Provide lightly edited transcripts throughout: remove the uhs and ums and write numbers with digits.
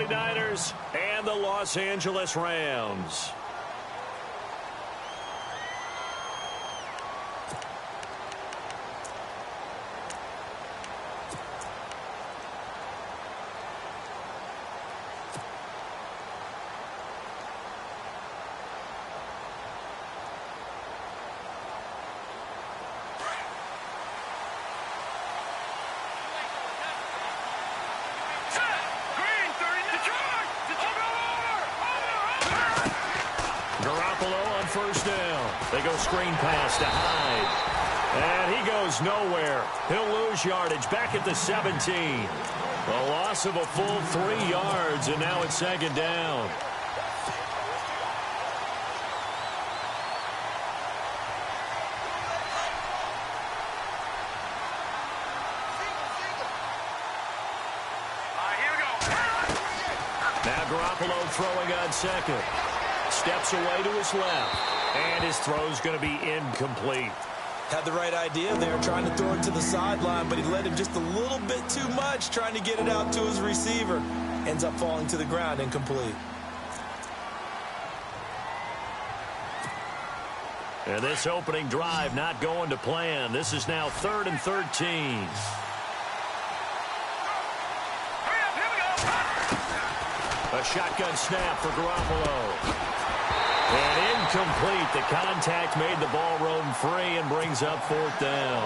49ers and the Los Angeles Rams. First down. They go screen pass to Hyde. And he goes nowhere. He'll lose yardage back at the 17. A loss of a full 3 yards, and now it's second down. Now Garoppolo throwing on second. Steps away to his left. And his throw's going to be incomplete. Had the right idea there, trying to throw it to the sideline, but he led him just a little bit too much, trying to get it out to his receiver. Ends up falling to the ground, incomplete. And this opening drive not going to plan. This is now 3rd and 13. A shotgun snap for Garoppolo. And incomplete. The contact made the ball roam free and brings up 4th down.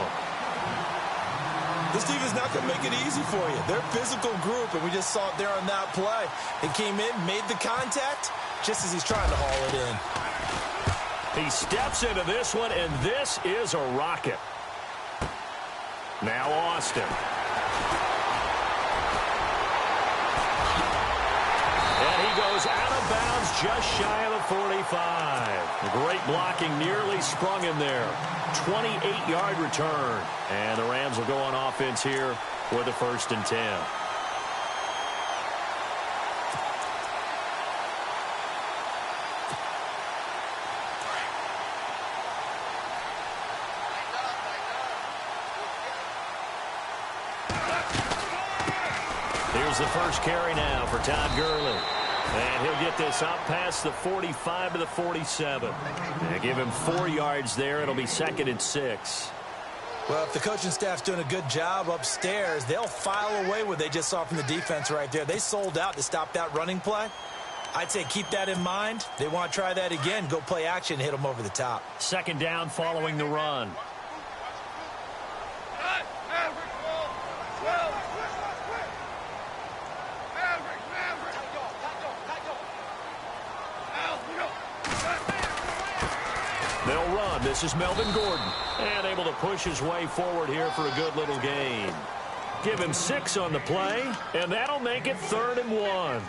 This team is not going to make it easy for you. They're a physical group, and we just saw it there on that play. They came in, made the contact, just as he's trying to haul it in. He steps into this one, and this is a rocket. Now Austin. And he goes out of bounds just shy of the 45. Great blocking, nearly sprung him there. 28-yard return. And the Rams will go on offense here with a 1st and 10. Here's the first carry now for Todd Gurley. And he'll get this up past the 45 to the 47. And give him 4 yards there. It'll be 2nd and 6. Well, if the coaching staff's doing a good job upstairs, they'll file away what they just saw from the defense right there. They sold out to stop that running play. I'd say keep that in mind. They want to try that again. Go play action, hit them over the top. 2nd down following the run. They'll run. This is Melvin Gordon. And able to push his way forward here for a good little gain. Give him 6 on the play, and that'll make it 3rd and 1.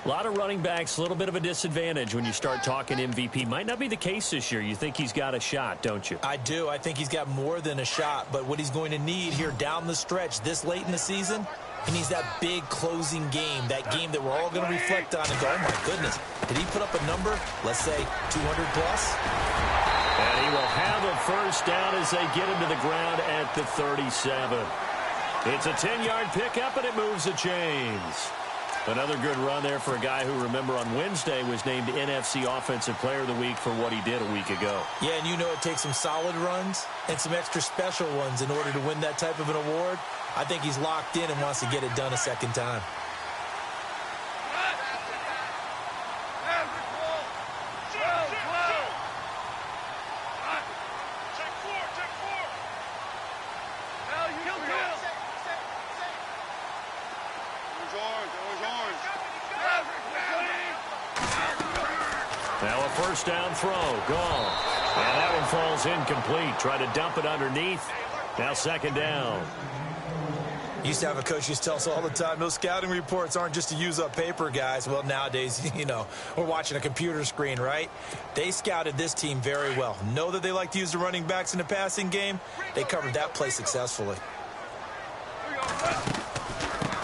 A lot of running backs, a little bit of a disadvantage when you start talking MVP. Might not be the case this year. You think he's got a shot, don't you? I do. I think he's got more than a shot. But what he's going to need here down the stretch this late in the season, he needs that big closing game, that game that we're all going to reflect on and go, oh, my goodness, did he put up a number, let's say 200 plus? And he will have a 1st down as they get him to the ground at the 37. It's a 10-yard pickup, and it moves the chains. Another good run there for a guy who, remember, on Wednesday was named NFC Offensive Player of the Week for what he did a week ago. Yeah, and you know it takes some solid runs and some extra special ones in order to win that type of an award. I think he's locked in and wants to get it done a 2nd time. Now a 1st down throw, gone. And that one falls incomplete. Try to dump it underneath. Now 2nd down. Used to have a coach used to tell us all the time, those scouting reports aren't just to use up paper, guys. Well, nowadays, you know, we're watching a computer screen, right? They scouted this team very well. Know that they like to use the running backs in the passing game. They covered that play successfully.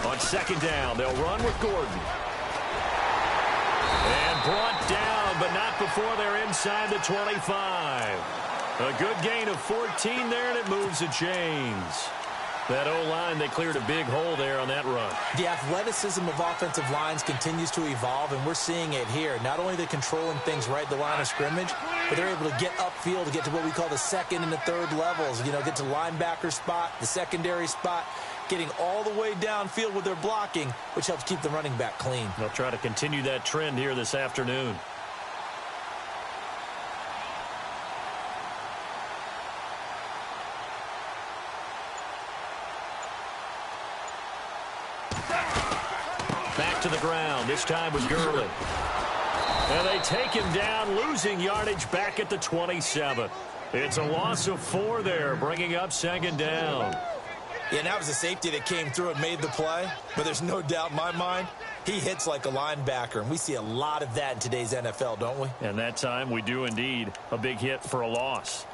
On 2nd down, they'll run with Gordon. And brought down, but not before they're inside the 25. A good gain of 14 there, and it moves the chains. That O-line, they cleared a big hole there on that run. The athleticism of offensive lines continues to evolve, and we're seeing it here. Not only are they controlling things right at the line of scrimmage, but they're able to get upfield to get to what we call the second and the third levels. You know, get to linebacker spot, the secondary spot, getting all the way downfield with their blocking, which helps keep the running back clean. They'll try to continue that trend here this afternoon. Back to the ground. This time was Gurley. And they take him down, losing yardage back at the 27. It's a loss of 4 there, bringing up second down. Yeah, that was a safety that came through and made the play, but there's no doubt in my mind he hits like a linebacker, and we see a lot of that in today's NFL, don't we? And that time we do indeed. A big hit for a loss.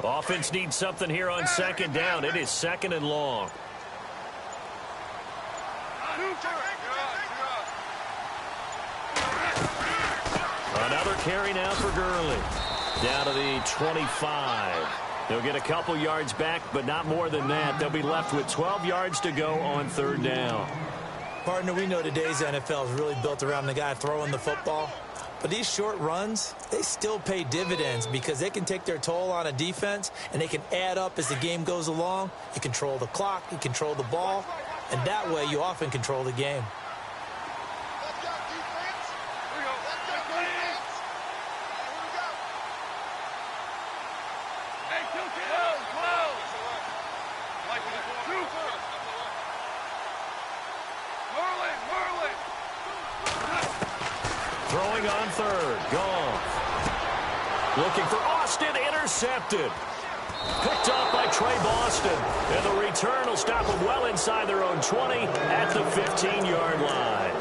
Offense needs something here on second down. It is second and long. Another carry now for Gurley. Down to the 25. They'll get a couple yards back, but not more than that. They'll be left with 12 yards to go on third down. Partner, we know today's NFL is really built around the guy throwing the football. But these short runs, they still pay dividends because they can take their toll on a defense and they can add up as the game goes along. You control the clock, you control the ball, and that way you often control the game. Throwing on third. Gone. Looking for Austin. Intercepted. Picked off by Trey Boston. And the return will stop them well inside their own 20 at the 15-yard line.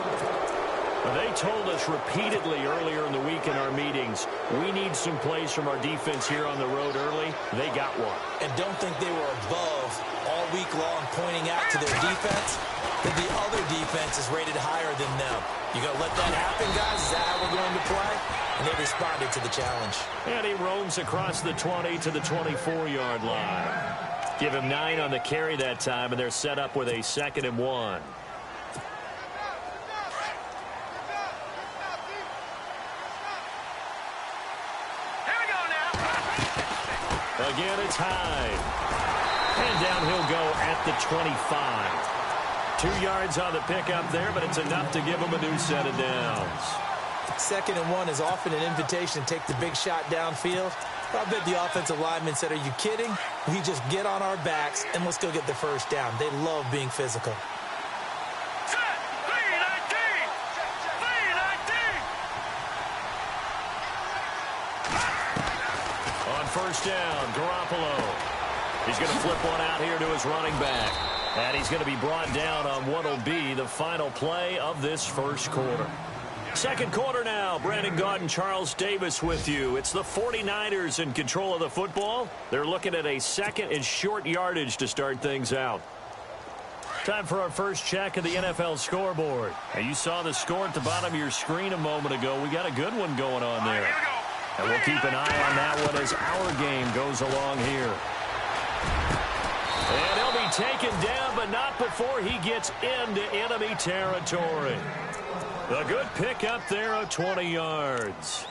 They told us repeatedly earlier in the week in our meetings, we need some plays from our defense here on the road early. They got one. And don't think they were above all week long pointing out to their defense that the other defense is rated higher than them. You going to let that happen, guys? Is that how we're going to play? And they responded to the challenge. And he roams across the 20 to the 24-yard line. Give him 9 on the carry that time, and they're set up with a 2nd and 1. Again, it's Hyde. And down he'll go at the 25. 2 yards on the pickup there, but it's enough to give him a new set of downs. 2nd and 1 is often an invitation to take the big shot downfield. I bet the offensive lineman said, are you kidding? We just get on our backs and let's go get the first down. They love being physical. First down, Garoppolo. He's going to flip one out here to his running back. And he's going to be brought down on what will be the final play of this first quarter. Second quarter now. Brandon Gaudin, Charles Davis with you. It's the 49ers in control of the football. They're looking at a 2nd and short yardage to start things out. Time for our first check of the NFL scoreboard. Now, you saw the score at the bottom of your screen a moment ago. We got a good one going on there. And we'll keep an eye on that one as our game goes along here. And he'll be taken down, but not before he gets into enemy territory. A good pickup there of 20 yards.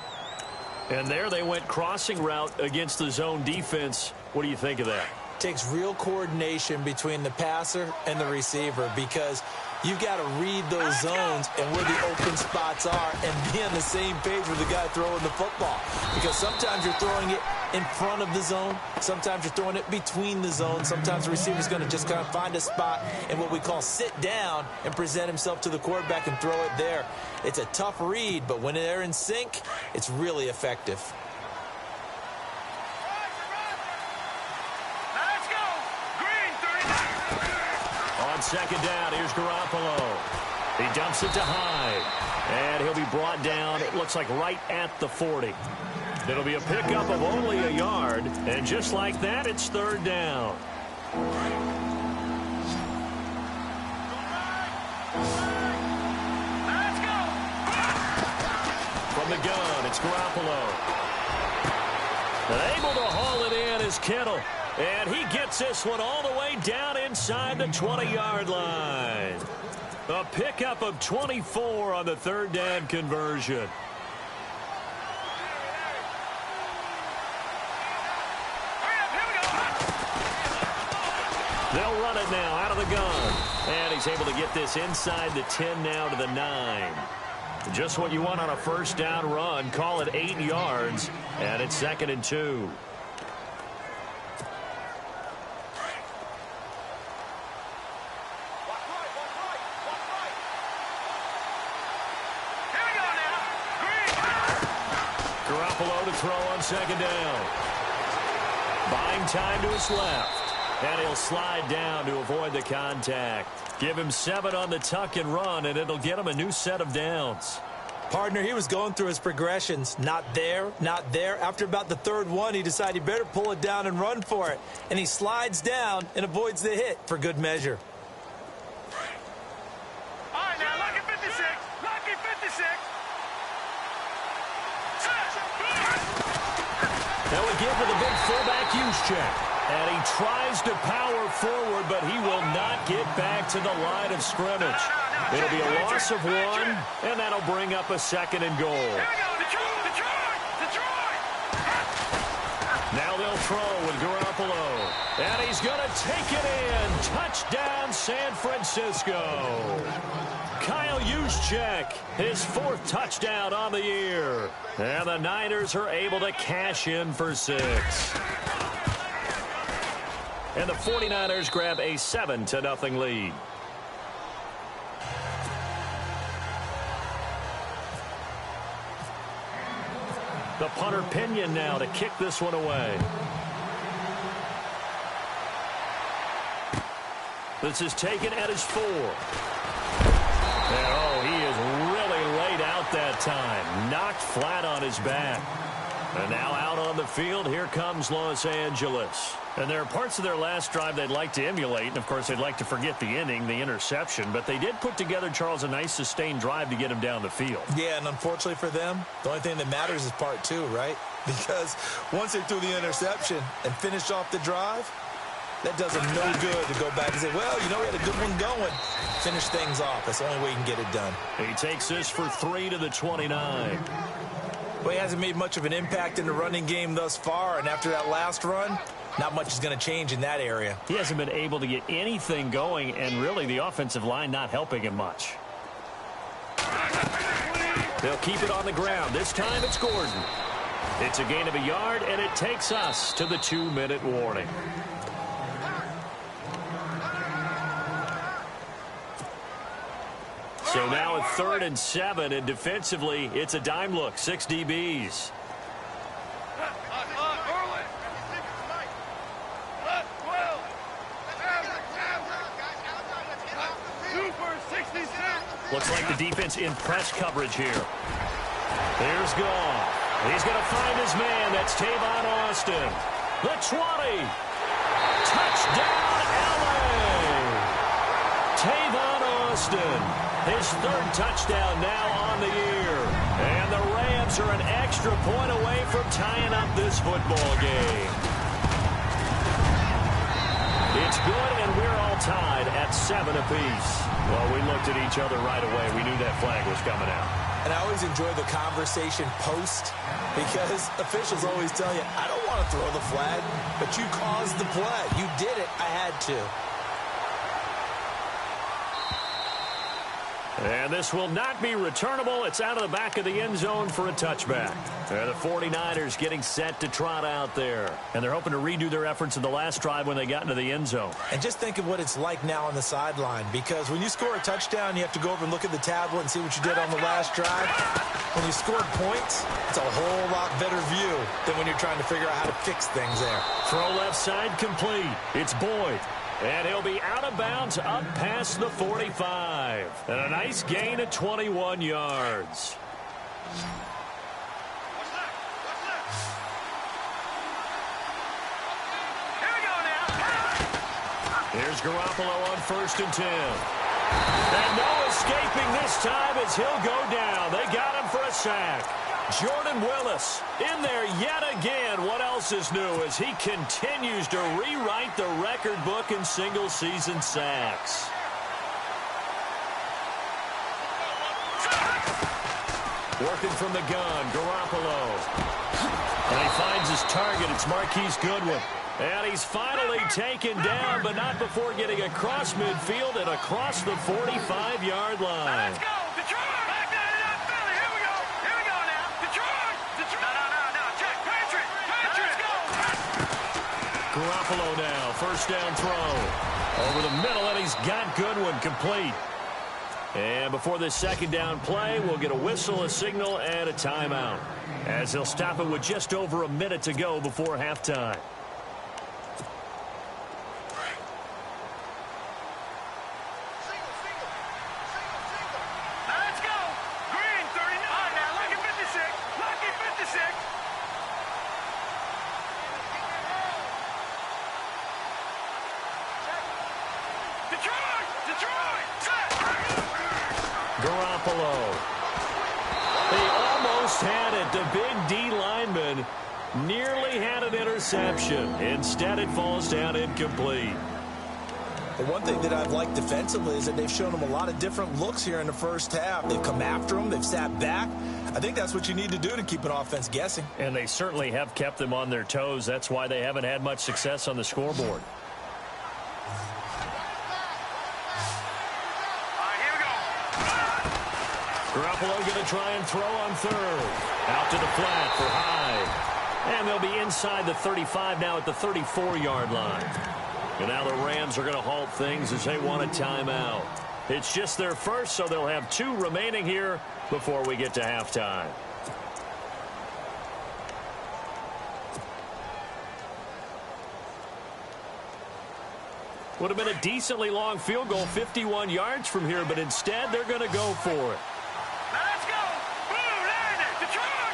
And there they went crossing route against the zone defense. What do you think of that? Takes real coordination between the passer and the receiver because you've got to read those zones and where the open spots are and be on the same page with the guy throwing the football. Because sometimes you're throwing it in front of the zone. Sometimes you're throwing it between the zones. Sometimes the receiver's going to just kind of find a spot and what we call sit down and present himself to the quarterback and throw it there. It's a tough read, but when they're in sync, it's really effective. On second down, here's Garoppolo. He dumps it to Hyde. And he'll be brought down, it looks like right at the 40. It'll be a pickup of only a yard. And just like that, it's third down. From the gun, it's Garoppolo. And able to haul it in is Kittle. And he gets this one all the way down inside the 20-yard line. A pickup of 24 on the third down conversion. They'll run it now out of the gun. And he's able to get this inside the 10 now to the 9. Just what you want on a first down run. Call it 8 yards. And it's 2nd and 2. Garoppolo to throw on 2nd down. Buying time to his left. And he'll slide down to avoid the contact. Give him 7 on the tuck and run, and it'll get him a new set of downs. Partner, he was going through his progressions. Not there, not there. After about the third one, he decided he better pull it down and run for it. And he slides down and avoids the hit for good measure. All right, now, lucky 56. Lucky 56. Now we give to the big fullback use check. And he tries to power forward, but he will not get back to the line of scrimmage. It'll be a loss of 1, and that'll bring up a 2nd and goal. Here we go, Detroit! Now they'll throw with Garoppolo. And he's going to take it in. Touchdown, San Francisco. Kyle Juszczyk, his 4th touchdown on the year. And the Niners are able to cash in for 6. And the 49ers grab a 7-0 lead. The punter Pinion now to kick this one away. This is taken at his 4. And oh, he is really laid out that time. Knocked flat on his back. And now out on the field, here comes Los Angeles. And there are parts of their last drive they'd like to emulate. And, of course, they'd like to forget the inning, the interception. But they did put together, Charles, a nice sustained drive to get him down the field. Yeah, and unfortunately for them, the only thing that matters is part 2, right? Because once they threw the interception and finished off the drive, that does them no good to go back and say, well, you know, we had a good one going. Finish things off. That's the only way you can get it done. He takes this for 3 to the 29. Well, he hasn't made much of an impact in the running game thus far, and after that last run, not much is going to change in that area. He hasn't been able to get anything going, and really the offensive line not helping him much. They'll keep it on the ground. This time it's Gordon. It's a gain of a yard, and it takes us to the 2-minute warning. So now a 3rd and 7, and defensively, it's a dime look. 6 DBs. Looks like the defense in press coverage here. Here's Goff. He's going to find his man. That's Tavon Austin. The 20. Touchdown, LA. Tavon Austin. His 3rd touchdown now on the year. And the Rams are an extra point away from tying up this football game. It's good, and we're all tied at 7 apiece. Well, we looked at each other right away. We knew that flag was coming out. And I always enjoy the conversation post because officials always tell you, I don't want to throw the flag, but you caused the play. You did it. I had to. And this will not be returnable. It's out of the back of the end zone for a touchback. And the 49ers getting set to trot out there. And they're hoping to redo their efforts in the last drive when they got into the end zone. And just think of what it's like now on the sideline. Because when you score a touchdown, you have to go over and look at the tablet and see what you did on the last drive. When you scored points, it's a whole lot better view than when you're trying to figure out how to fix things there. Throw left side complete. It's Boyd. And he'll be out of bounds up past the 45. And a nice gain of 21 yards. is Garoppolo on 1st and 10. And no escaping this time as he'll go down. They got him for a sack. Jordan Willis in there yet again. What else is new as he continues to rewrite the record book in single-season sacks. Working from the gun, Garoppolo. And he finds his target. It's Marquise Goodwin. And he's finally taken down, but not before getting across midfield and across the 45-yard line. Let's go. Detroit. Back down to that Philly. Here we go. Here we go now. Detroit. Detroit. No. Check. Patriot. Let's go. Garoppolo now. 1st down throw. Over the middle, and he's got Goodwin complete. And before this 2nd down play, we'll get a whistle, a signal, and a timeout, as he'll stop it with just over a minute to go before halftime. Let's go. Green 39. Now, lucky 56. Lucky 56. Detroit. Set. Garoppolo. He almost had it. The big D lineman nearly had an interception. Instead, it falls down incomplete. The one thing that I've liked defensively is that they've shown him a lot of different looks here in the first half. They've come after him. They've sat back. I think that's what you need to do to keep an offense guessing. And they certainly have kept them on their toes. That's why they haven't had much success on the scoreboard. Garoppolo going to try and throw on 3rd. Out to the flat for Hyde. And they'll be inside the 35 now at the 34-yard line. And now the Rams are going to halt things as they want a timeout. It's just their first, so they'll have 2 remaining here before we get to halftime. Would have been a decently long field goal, 51 yards from here, but instead they're going to go for it. Let's go. Blue landed. Detroit.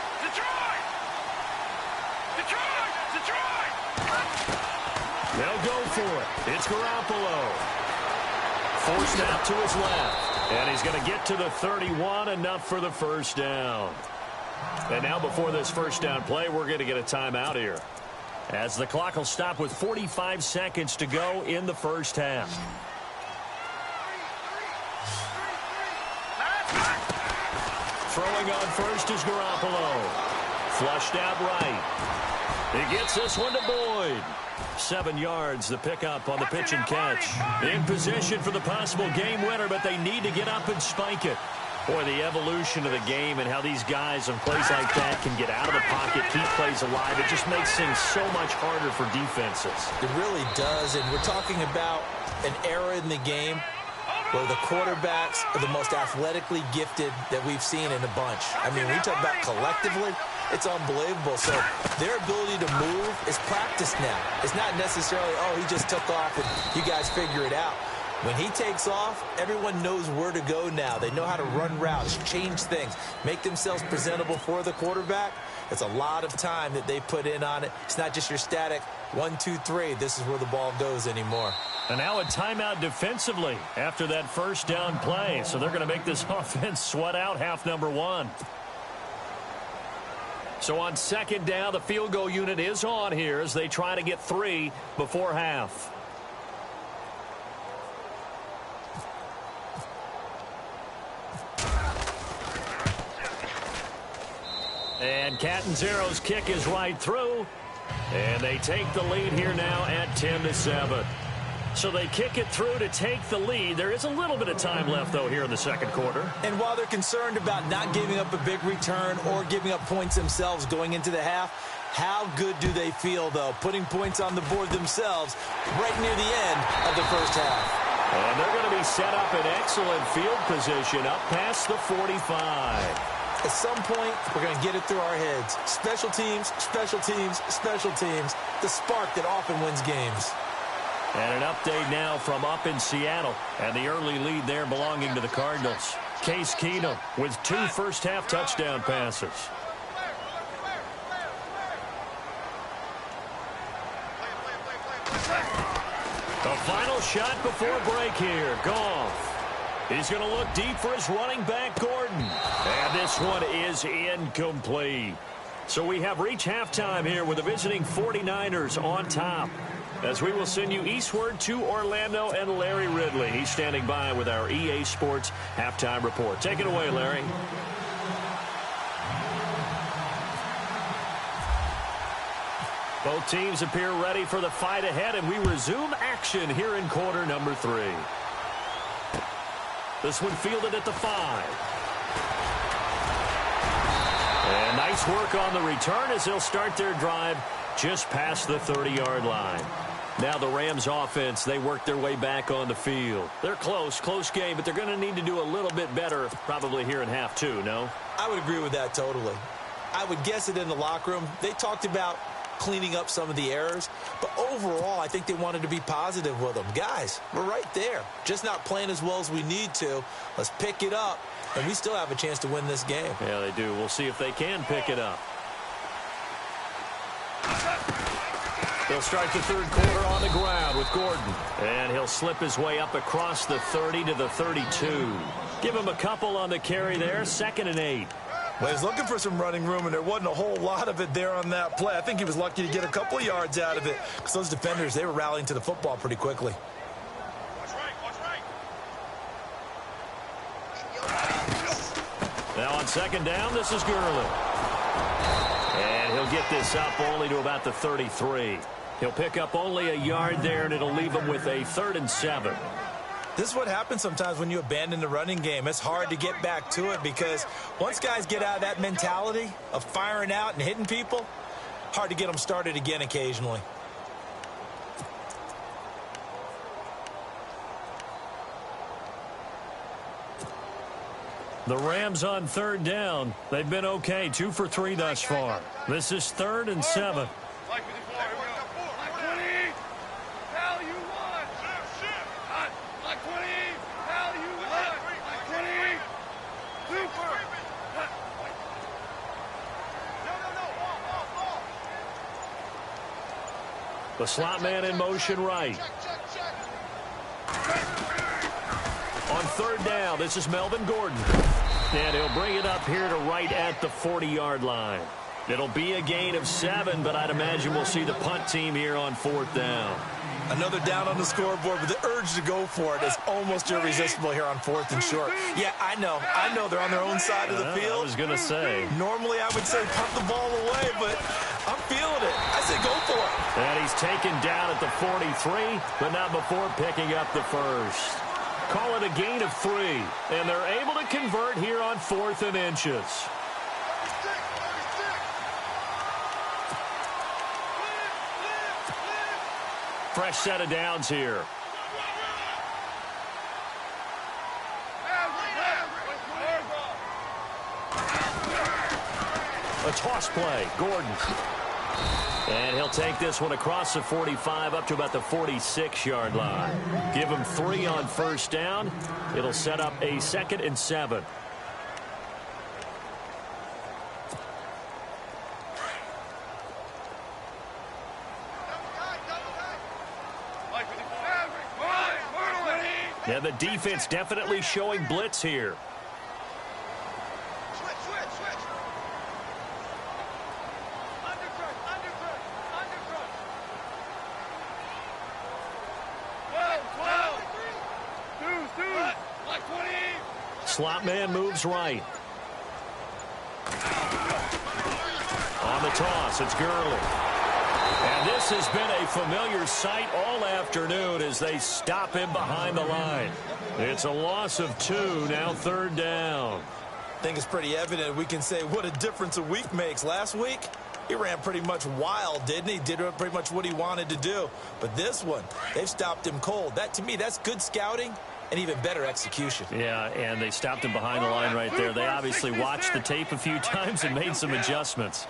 They'll go for it. It's Garoppolo. Forced out to his left. And he's going to get to the 31, enough for the 1st down. And now before this 1st down play, we're going to get a timeout here, as the clock will stop with 45 seconds to go in the 1st half. Throwing on 1st is Garoppolo. Flushed out right. He gets this one to Boyd. 7 yards, the pickup on the pitch and catch. In position for the possible game winner, but they need to get up and spike it. Boy, the evolution of the game and how these guys on plays like that can get out of the pocket, keep plays alive, it just makes things so much harder for defenses. It really does, and we're talking about an era in the game where the quarterbacks are the most athletically gifted that we've seen in a bunch. I mean, when we talk about collectively, it's unbelievable. So their ability to move is practiced now. It's not necessarily, oh, he just took off and you guys figure it out. When he takes off, everyone knows where to go now. They know how to run routes, change things, make themselves presentable for the quarterback. It's a lot of time that they put in on it. It's not just your static 1, 2, 3. This is where the ball goes anymore. And now a timeout defensively after that 1st down play. So they're going to make this offense sweat out half number 1. So on 2nd down, the field goal unit is on here as they try to get 3 before half. And Catanzaro's kick is right through. And they take the lead here now at 10-7. So they kick it through to take the lead. There is a little bit of time left, though, here in the 2nd quarter. And while they're concerned about not giving up a big return or giving up points themselves going into the half, how good do they feel, though, putting points on the board themselves right near the end of the 1st half? And they're going to be set up in excellent field position up past the 45. At some point, we're going to get it through our heads. Special teams, special teams, special teams. The spark that often wins games. And an update now from up in Seattle. And the early lead there belonging to the Cardinals. Case Keenum with 2 first-half touchdown passes. The final shot before break here. Goff. He's going to look deep for his running back, Gordon. And this one is incomplete. So we have reached halftime here with the visiting 49ers on top. As we will send you eastward to Orlando and Larry Ridley. He's standing by with our EA Sports halftime report. Take it away, Larry. Both teams appear ready for the fight ahead, and we resume action here in quarter number 3. This one fielded at the 5. And nice work on the return as they'll start their drive just past the 30-yard line. Now the Rams offense, they work their way back on the field. They're close game, but they're going to need to do a little bit better probably here in half 2, no? I would agree with that totally. I would guess it in the locker room. They talked about cleaning up some of the errors, but overall I think they wanted to be positive with them. Guys, we're right there, just not playing as well as we need to. Let's pick it up, and we still have a chance to win this game. Yeah, they do. We'll see if they can pick it up. They'll start the third quarter on the ground with Gordon, and he'll slip his way up across the 30 to the 32. Give him a couple on the carry there, 2nd and 8. Well, he was looking for some running room, and there wasn't a whole lot of it there on that play. I think he was lucky to get a couple of yards out of it because those defenders, they were rallying to the football pretty quickly. Now on 2nd down, this is Gurley. And he'll get this up only to about the 33. He'll pick up only a yard there, and it'll leave him with a 3rd and 7. This is what happens sometimes when you abandon the running game. It's hard to get back to it because once guys get out of that mentality of firing out and hitting people, hard to get them started again occasionally. The Rams on 3rd down. They've been okay, 2 for 3 thus far. This is 3rd and 7. The slot man in motion right. On 3rd down, this is Melvin Gordon. And he'll bring it up here to right at the 40-yard line. It'll be a gain of 7, but I'd imagine we'll see the punt team here on 4th down. Another down on the scoreboard, but the urge to go for it is almost irresistible here on 4th and short. Yeah, I know they're on their own side of the field. I was going to say. Normally I would say punt the ball away, but I'm feeling it. I say go for it. And he's taken down at the 43, but not before picking up the first. Call it a gain of 3, and they're able to convert here on 4th and inches. Fresh set of downs here. A toss play, Gordon. And he'll take this one across the 45 up to about the 46-yard line. Give him 3 on 1st down. It'll set up a 2nd and 7. Yeah, the defense definitely showing blitz here. Slot man moves right. On the toss, it's Gurley. And this has been a familiar sight all afternoon as they stop him behind the line. It's a loss of 2, now 3rd down. I think it's pretty evident. We can say what a difference a week makes. Last week, he ran pretty much wild, didn't he? Did pretty much what he wanted to do. But this one, they've stopped him cold. That, to me, that's good scouting and even better execution. Yeah, and they stopped him behind the line right there. They obviously watched the tape a few times and made some adjustments.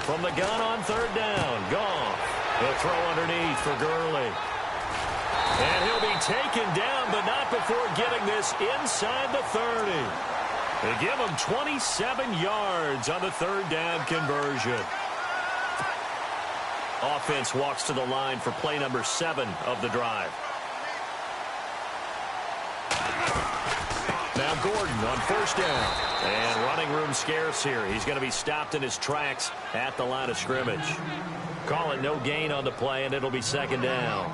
From the gun on 3rd down, Goff. The throw underneath for Gurley. And he'll be taken down, but not before getting this inside the 30. They give him 27 yards on the 3rd down conversion. Offense walks to the line for play number 7 of the drive. Now Gordon on first down. And running room scarce here. He's going to be stopped in his tracks at the line of scrimmage. Call it no gain on the play, and it'll be second down.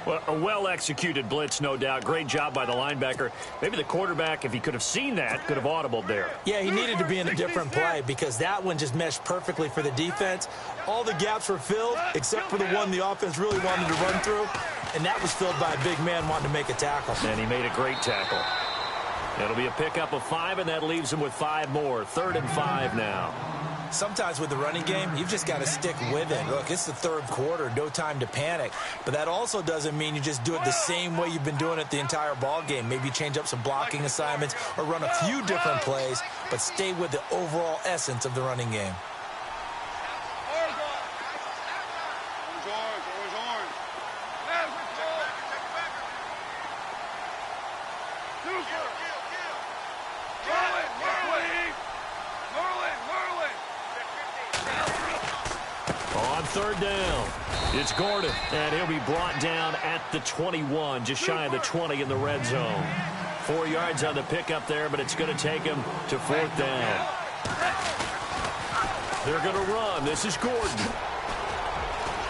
Well, a well-executed blitz, no doubt. Great job by the linebacker. Maybe the quarterback, if he could have seen that, could have audibled there. Yeah, he needed to be in a different play because that one just meshed perfectly for the defense. All the gaps were filled except for the one the offense really wanted to run through, and that was filled by a big man wanting to make a tackle. And he made a great tackle. It'll be a pickup of 5, and that leaves him with 5 more. 3rd and 5 now. Sometimes with the running game, you've just got to stick with it. Look, it's the 3rd quarter, no time to panic. But that also doesn't mean you just do it the same way you've been doing it the entire ball game. Maybe change up some blocking assignments or run a few different plays, but stay with the overall essence of the running game. On 3rd down, it's Gordon, and he'll be brought down at the 21, just shy of the 20 in the red zone. 4 yards on the pickup there, but it's going to take him to 4th down. They're going to run. This is Gordon.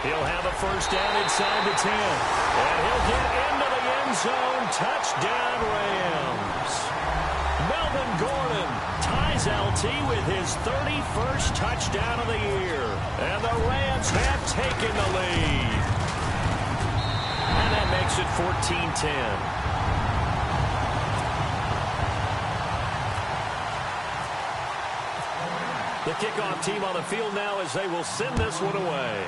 He'll have a first down inside the 10, and he'll get into the end zone. Touchdown, Rams. Melvin Gordon ties LT with his 31st touchdown of the year. And the Rams have taken the lead. And that makes it 14-10. The kickoff team on the field now as they will send this one away.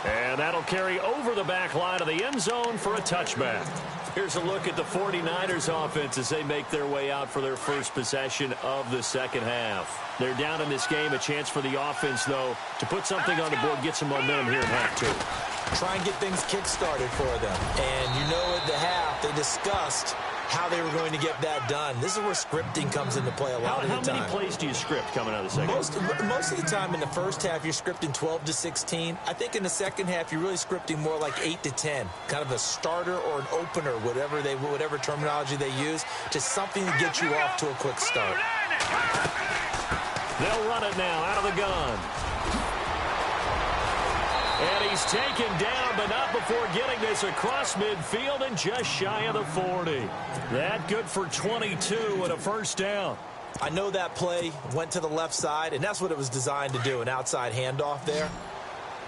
And that'll carry over the back line of the end zone for a touchback. Here's a look at the 49ers offense as they make their way out for their first possession of the second half. They're down in this game. A chance for the offense, though, to put something on the board, get some momentum here in half 2. Try and get things kick-started for them. And you know at the half they discussed how they were going to get that done. This is where scripting comes into play a lot of the time. How many plays do you script coming out of the second half? Most of the time in the first half, you're scripting 12 to 16. I think in the second half, you're really scripting more like 8 to 10. Kind of a starter or an opener, whatever terminology they use. Just something to get you off to a quick start. They'll run it now out of the gun. And he's taken down, but not before getting this across midfield and just shy of the 40. That good for 22 and a first down. I know that play went to the left side, and that's what it was designed to do, an outside handoff there.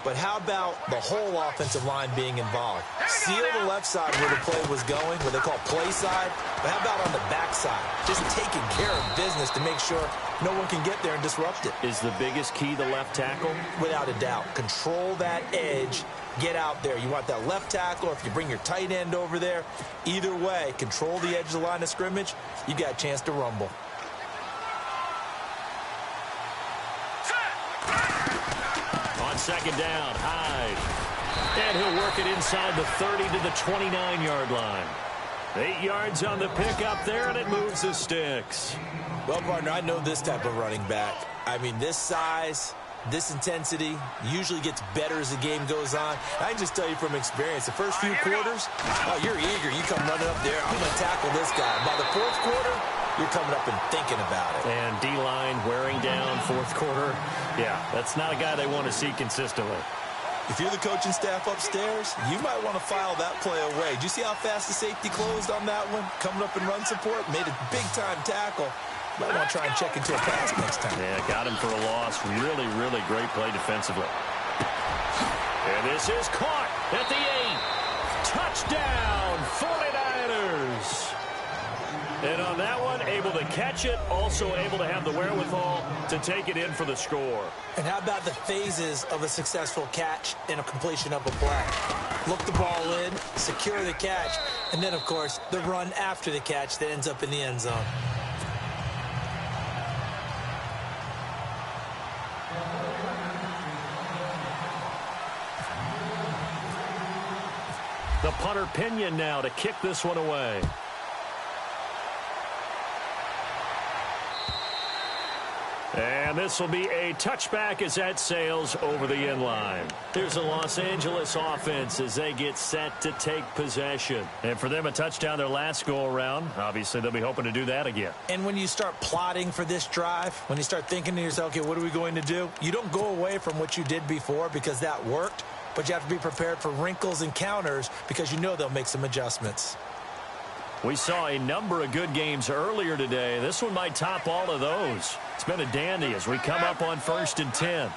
But how about the whole offensive line being involved? Seal the left side where the play was going, what they call play side. But how about on the back side? Just taking care of business to make sure no one can get there and disrupt it. Is the biggest key the left tackle? Without a doubt. Control that edge. Get out there. You want that left tackle, or if you bring your tight end over there, either way, control the edge of the line of scrimmage, you got a chance to rumble. On second down, Hyde. And he'll work it inside the 30 to the 29-yard line. 8 yards on the pickup there, and it moves the sticks. Well, partner, I know this type of running back. I mean, this size, this intensity usually gets better as the game goes on. I can just tell you from experience, the first few quarters, you're eager. You come running up there, I'm going to tackle this guy. By the 4th quarter, you're coming up and thinking about it. And D-line wearing down 4th quarter. Yeah, that's not a guy they want to see consistently. If you're the coaching staff upstairs, you might want to file that play away. Do you see how fast the safety closed on that one? Coming up in run support, made a big-time tackle. Might want to try and check into a pass next time. Yeah, got him for a loss. Really, really great play defensively. And this is caught at the 8. Touchdown, 49ers. And on that one, able to catch it, also able to have the wherewithal to take it in for the score. And how about the phases of a successful catch and a completion of a play? Look the ball in, secure the catch, and then, of course, the run after the catch that ends up in the end zone. The punter Pinion now to kick this one away. And And this will be a touchback as that sails over the end line. Here's the Los Angeles offense as they get set to take possession. And for them, a touchdown their last go-around. Obviously, they'll be hoping to do that again. And when you start plotting for this drive, when you start thinking to yourself, okay, what are we going to do? You don't go away from what you did before because that worked, but you have to be prepared for wrinkles and counters because you know they'll make some adjustments. We saw a number of good games earlier today. This one might top all of those. It's been a dandy as we come up on 1st and 10.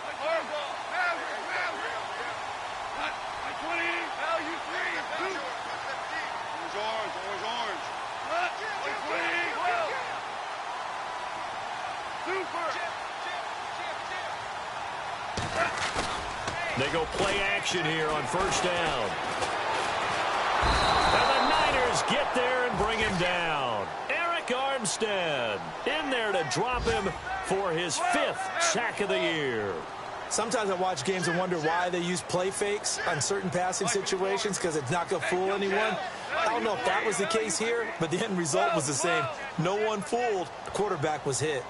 They go play action here on 1st down. And the Niners get there and bring him down. Eric Armstead in there to drop him for his 5th sack of the year. Sometimes I watch games and wonder why they use play fakes on certain passing situations because it's not going to fool anyone. I don't know if that was the case here, but the end result was the same. No one fooled. The quarterback was hit.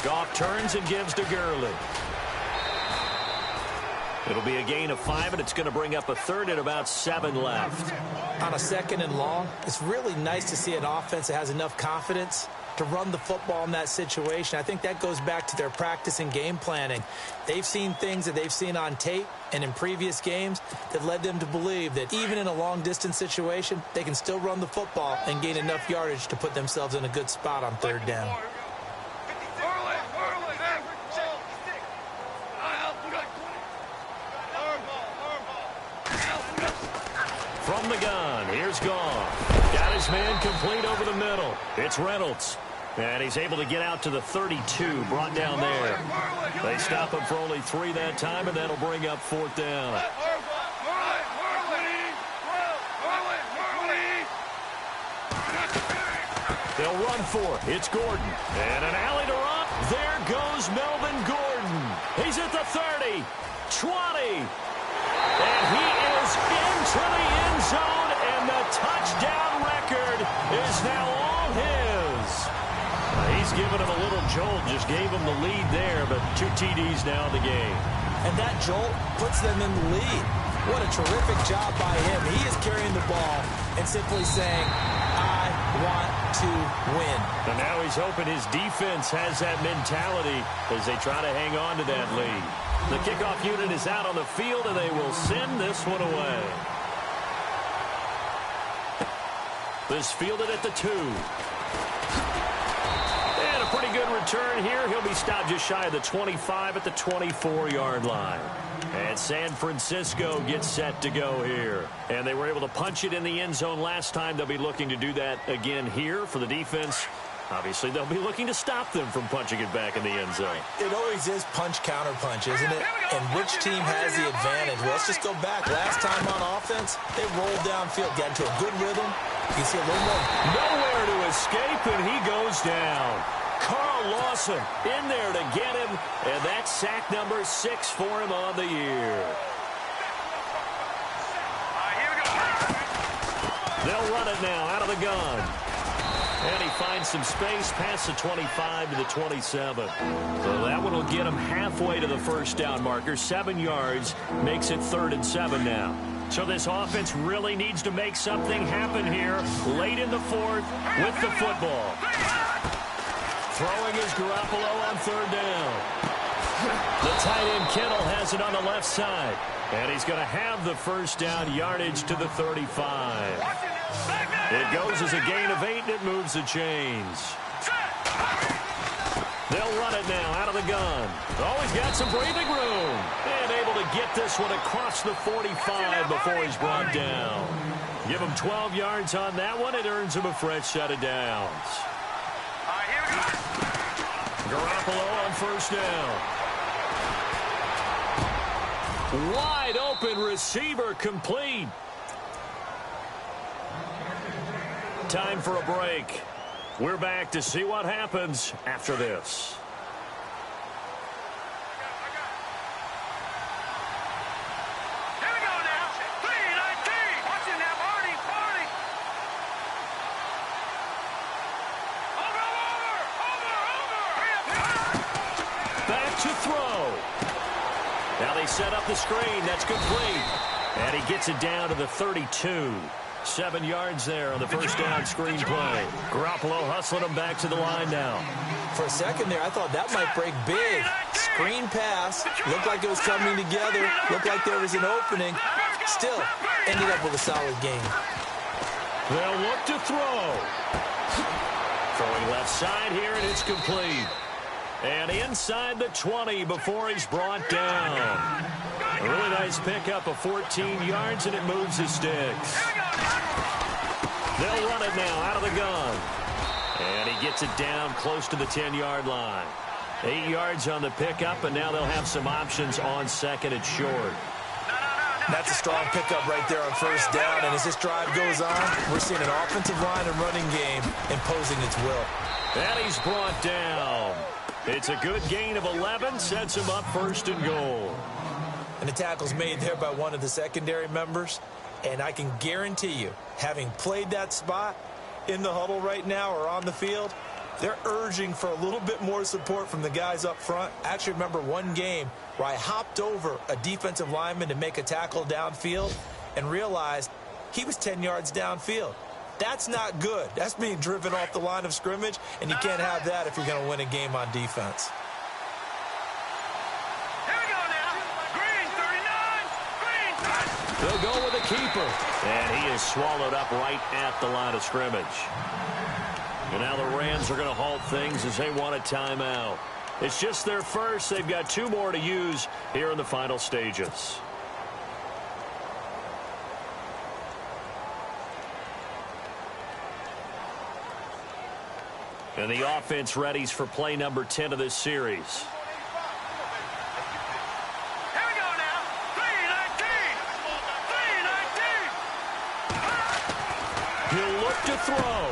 Goff turns and gives to Gurley. It'll be a gain of 5, and it's going to bring up a 3rd and about 7 left. On a 2nd and long, it's really nice to see an offense that has enough confidence to run the football in that situation. I think that goes back to their practice and game planning. They've seen things that they've seen on tape and in previous games that led them to believe that even in a long-distance situation, they can still run the football and gain enough yardage to put themselves in a good spot on 3rd down. From the gun, here's Goff. Got his man complete over the middle. It's Reynolds. And he's able to get out to the 32, brought down there. They stop him for only 3 that time, and that'll bring up 4th down. They'll run for it. It's Gordon. And an alley to run. There goes Melvin Gordon. He's at the 30, 20. And he is into the end zone, and the touchdown record is now all his. He's given him a little jolt, just gave him the lead there, but 2 TDs now in the game. And that jolt puts them in the lead. What a terrific job by him. He is carrying the ball and simply saying, I want to win. And now he's hoping his defense has that mentality as they try to hang on to that lead. The kickoff unit is out on the field, and they will send this one away. This fielded at the 2. And a pretty good return here. He'll be stopped just shy of the 25 at the 24-yard line. And San Francisco gets set to go here. And they were able to punch it in the end zone last time. They'll be looking to do that again here for the defense. Obviously, they'll be looking to stop them from punching it back in the end zone. It always is punch-counter-punch, isn't it? And which team has the advantage? Well, let's just go back. Last time on offense, they rolled downfield, got into a good rhythm. You see a little more. Nowhere to escape, and he goes down. Carl Lawson in there to get him, and that's sack number 6 for him on the year. They'll run it now out of the gun. And he finds some space past the 25 to the 27. So that one will get him halfway to the 1st down marker. 7 yards makes it 3rd and 7 now. So this offense really needs to make something happen here late in the 4th with the football. Throwing is Garoppolo on 3rd down. The tight end Kittle has it on the left side. And he's going to have the 1st down yardage to the 35. It goes as a gain of 8, and it moves the chains. They'll run it now out of the gun. Oh, he's got some breathing room. And able to get this one across the 45 before he's brought down. Give him 12 yards on that one. It earns him a fresh set of downs. Garoppolo on 1st down. Wide open receiver complete. Time for a break. We're back to see what happens after this. set up the screen. That's complete. And he gets it down to the 32. 7 yards there on the first down screen play. Garoppolo hustling him back to the line now. For a second there, I thought that might break big. Screen pass. Looked like it was coming together. Looked like there was an opening. Still, ended up with a solid game. They'll look to throw. Throwing left side here, and it's complete. And inside the 20 before he's brought down. A really nice pickup of 14 yards, and it moves the sticks. They'll run it now out of the gun. And he gets it down close to the 10-yard line. 8 yards on the pickup, and now they'll have some options on second and short. That's a strong pickup right there on first down, and as this drive goes on, we're seeing an offensive line and running game imposing its will. And he's brought down. It's a good gain of 11, sets him up first and goal. And the tackle's made there by one of the secondary members, and I can guarantee you, having played that spot in the huddle right now or on the field, they're urging for a little bit more support from the guys up front. I actually remember one game where I hopped over a defensive lineman to make a tackle downfield and realized he was 10 yards downfield. That's not good. That's being driven off the line of scrimmage, and you can't have that if you're going to win a game on defense. Here we go now. Green, 39. Green. They'll go with a keeper. And he is swallowed up right at the line of scrimmage. And now the Rams are going to halt things as they want a timeout. It's just their first. They've got 2 more to use here in the final stages. And the offense readies for play number 10 of this series. Here we go now. 3-19. 3-19. He'll look to throw.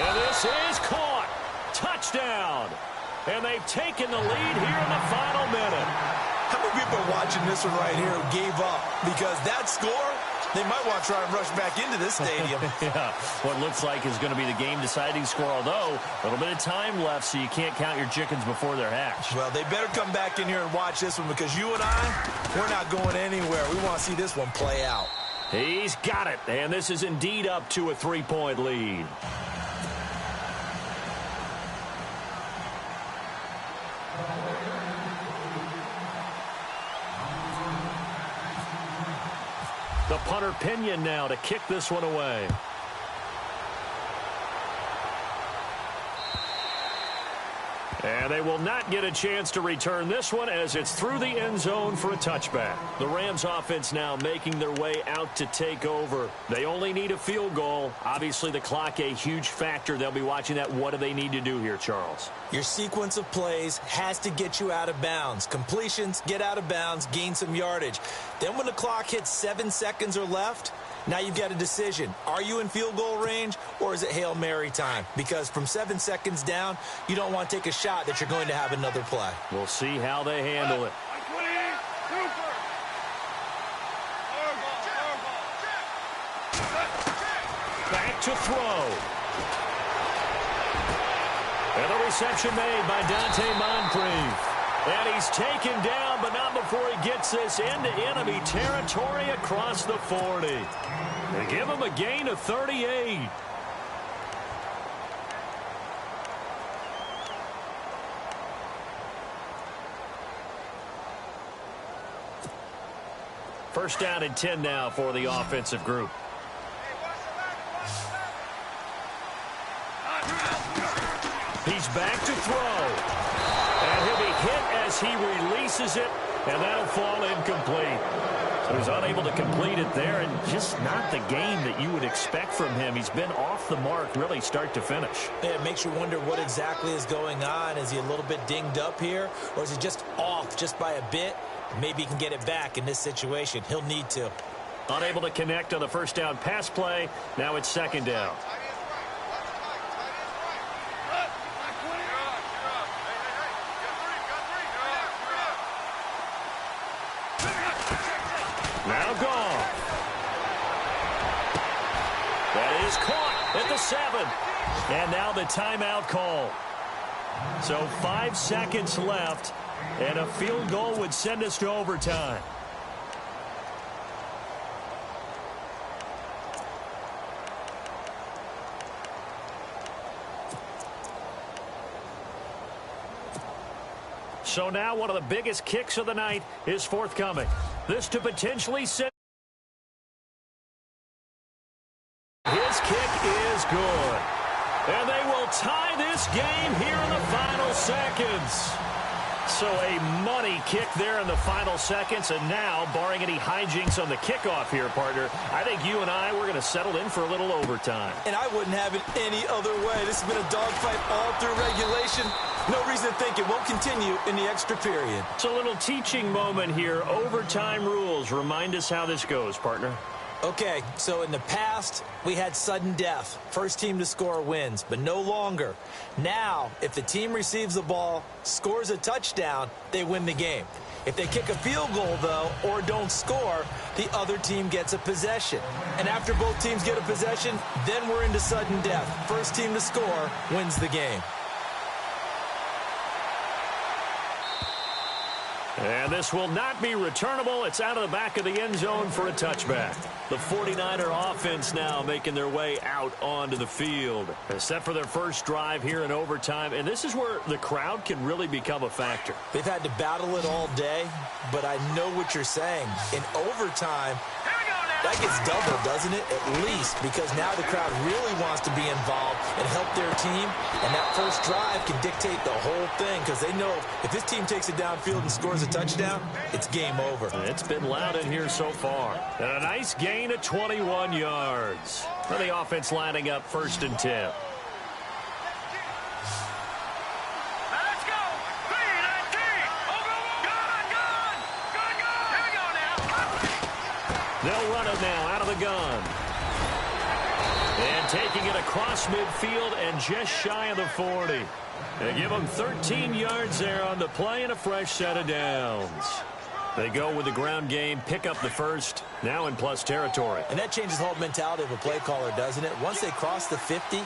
And this is caught. Touchdown. And they've taken the lead here in the final minute. How many people watching this one right here gave up? Because that score, they might want to try and rush back into this stadium. Yeah, what looks like is going to be the game-deciding score, although a little bit of time left, so you can't count your chickens before they're hatched. Well, they better come back in here and watch this one, because you and I, we're not going anywhere. We want to see this one play out. He's got it, and this is indeed up to a 3-point lead. The punter Pinion now to kick this one away. And they will not get a chance to return this one as it's through the end zone for a touchback. The Rams offense now making their way out to take over. They only need a field goal. Obviously the clock a huge factor. They'll be watching that. What do they need to do here, Charles? Your sequence of plays has to get you out of bounds. Completions, get out of bounds, gain some yardage. Then when the clock hits 7 seconds or left, now you've got a decision. Are you in field goal range, or is it Hail Mary time? Because from 7 seconds down, you don't want to take a shot that you're going to have another play. We'll see how they handle it. Back to throw. And the reception made by Dante Moncrief. And he's taken down, but not before he gets this into enemy territory across the 40. They give him a gain of 38. First down and 10 now for the offensive group. He's back to throw. And he'll be hit as he releases it, and that'll fall incomplete. So he's unable to complete it there, and just not the game that you would expect from him. He's been off the mark really start to finish. Yeah, it makes you wonder what exactly is going on. Is he a little bit dinged up here, or is he just off just by a bit? Maybe he can get it back in this situation. He'll need to. Unable to connect on the first down pass play. Now it's second down. Now gone. That is caught at the 7. And now the timeout call. So 5 seconds left, and a field goal would send us to overtime. So now one of the biggest kicks of the night is forthcoming. This to potentially send. His kick is good. And they will tie this game here in the final seconds. So a money kick there in the final seconds. And now, barring any hijinks on the kickoff here, partner, I think you and I, we're going to settle in for a little overtime. And I wouldn't have it any other way. This has been a dogfight all through regulation. No reason to think it won't continue in the extra period. It's a little teaching moment here. Overtime rules. Remind us how this goes, partner. Okay, so in the past, we had sudden death. First team to score wins, but no longer. Now, if the team receives the ball, scores a touchdown, they win the game. If they kick a field goal, though, or don't score, the other team gets a possession. And after both teams get a possession, then we're into sudden death. First team to score wins the game. And this will not be returnable. It's out of the back of the end zone for a touchback. The 49er offense now making their way out onto the field. They're set for their first drive here in overtime, and this is where the crowd can really become a factor. They've had to battle it all day, but I know what you're saying. In overtime, that gets doubled, doesn't it? At least, because now the crowd really wants to be involved and help their team, and that first drive can dictate the whole thing, because they know if this team takes it downfield and scores a touchdown, it's game over. It's been loud in here so far. And a nice gain of 21 yards. For the offense lining up 1st and 10. They'll run it now out of the gun. And taking it across midfield and just shy of the 40. They give them 13 yards there on the play and a fresh set of downs. They go with the ground game, pick up the first, now in plus territory. And that changes the whole mentality of a play caller, doesn't it? Once they cross the 50,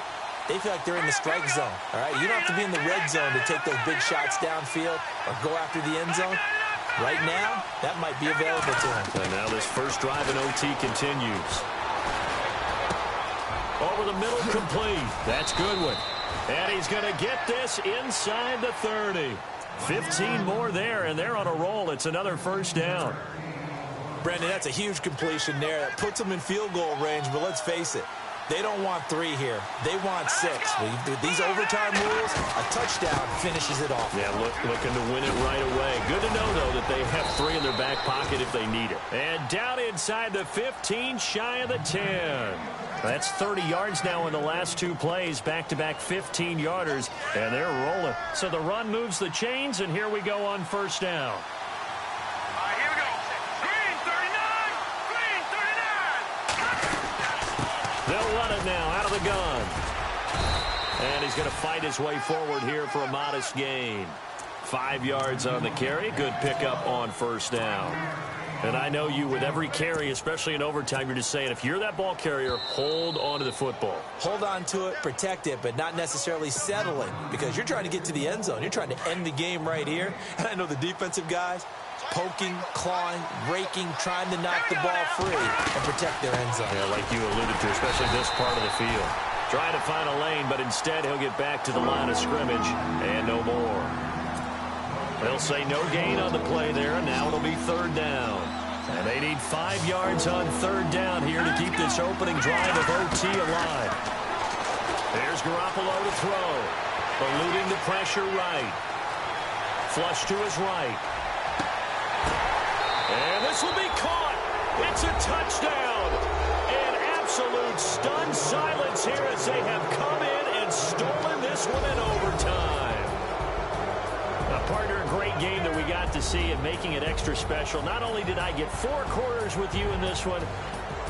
they feel like they're in the strike zone. All right, you don't have to be in the red zone to take those big shots downfield or go after the end zone. Right now, that might be available to him. And now this first drive in OT continues. Over the middle, complete. That's Goodwin. And he's going to get this inside the 30. 15 more there, and they're on a roll. It's another first down. Brendan, that's a huge completion there. That puts them in field goal range, but let's face it. They don't want 3 here. They want 6. With these overtime rules, a touchdown finishes it off. Yeah, looking to win it right away. Good to know, though, that they have 3 in their back pocket if they need it. And down inside the 15, shy of the 10. That's 30 yards now in the last 2 plays. Back-to-back 15-yarders, and they're rolling. So the run moves the chains, and here we go on first down. They'll run it now out of the gun. And he's going to fight his way forward here for a modest gain. 5 yards on the carry. Good pickup on first down. And I know you, with every carry, especially in overtime, you're just saying, if you're that ball carrier, hold on to the football. Hold on to it, protect it, but not necessarily settling, because you're trying to get to the end zone. You're trying to end the game right here. And I know the defensive guys, poking, clawing, raking, trying to knock the ball free and protect their end zone. Yeah, like you alluded to, especially this part of the field. Trying to find a lane, but instead he'll get back to the line of scrimmage and no more. They'll say no gain on the play there, and now it'll be 3rd down. And they need 5 yards on 3rd down here to keep this opening drive of OT alive. There's Garoppolo to throw. Eluding the pressure right. Flush to his right. And this will be caught. It's a touchdown. An absolute stunned silence here as they have come in and stolen this one in overtime. Partner, a great game that we got to see and making it extra special. Not only did I get 4 quarters with you in this one,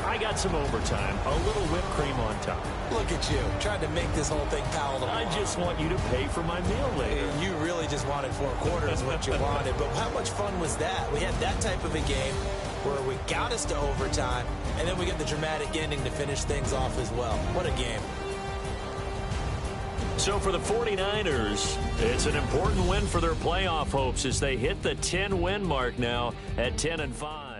I got some overtime. A little whipped cream on top. Look at you, trying to make this whole thing palatable. I just want you to pay for my meal later. You really just wanted 4 quarters what you wanted, but how much fun was that? We had that type of a game where we got us to overtime, and then we get the dramatic ending to finish things off as well. What a game. So for the 49ers, it's an important win for their playoff hopes as they hit the 10-win mark now at 10-5.